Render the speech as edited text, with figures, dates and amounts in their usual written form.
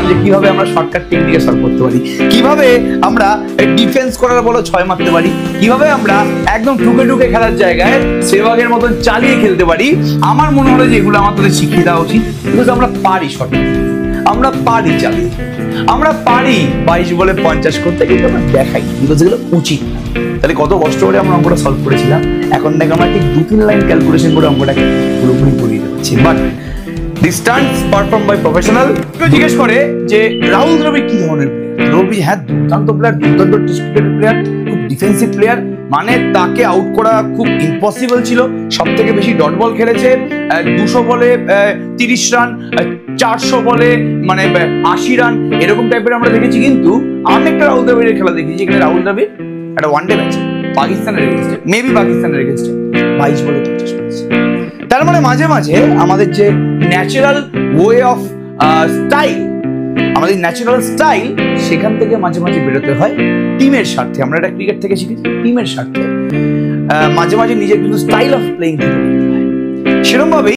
যে কিভাবে আমরা শর্টকাট টেকনিকে সলভ করতে পারি, কিভাবে আমরা ডিফেন্স করার বলো 6 মারতে পারি, কিভাবে আমরা একদম ঠুকে ঠুকে খেলার জায়গায় সেভাগের মতন চালিয়ে খেলতে পারি। আমার মনে হলো যে এগুলো আমাদের শিখিয়ে দেওয়া উচিত, বিকজ আমরা পারি শর্টকাট, আমরা পারি চালিয়ে, আমরা পারি 22 বলে 50 করতে, কিন্তু আমরা দেখাই বিকজ এগুলো উচিত না। তাহলে কত কষ্ট করে আমরা অঙ্কটা সলভ করেছিলাম, এখন দেখ আমরা ঠিক 2-3 লাইন ক্যালকুলেশন করে অঙ্কটাকে পুরোপুরি করিয়ে দিচ্ছি। But distance perform by professional. কেউ জিজ্ঞেস করে যে রাহুল দ্রবিড় কি ধরনের প্লেয়ার? দ্রবিড় হ্যাঁ দুর্দান্ত প্লেয়ার, দুর্দান্ত ডিস্ট্রিবিউটেড প্লেয়ার, খুব ডিফেন্সিভ প্লেয়ার, মানে তাকে আউট করা খুব ইম্পসিবল ছিল। সব থেকে বেশি ডট বল খেলেছে, 200 বলে 30 রান, 400 বলে মানে 80 রান, এরকম টাইপের আমরা দেখেছি। কিন্তু আমি একটা রাহুল দ্রাবিড়ের খেলা দেখেছি, এখানে রাহুল দ্রাবিড় একটা ওয়ানডে ম্যাচ পাকিস্তানের এগেইনস্টে, মেবি পাকিস্তানের এগেইনস্টে 22 বলে 50 করেছে। তার মানে মাঝে মাঝে আমাদের যে ন্যাচারাল ওয়ে অফ স্টাইল, আমাদের ন্যাচারাল স্টাইল, সেখান থেকে মাঝে মাঝে বেরোতে হয় টিমের স্বার্থে। আমরা এটা ক্রিকেট থেকে শিখেছি, টিমের স্বার্থে মাঝে মাঝে নিজের কিন্তু স্টাইল অফ প্লেইং সেরকম ভাবেই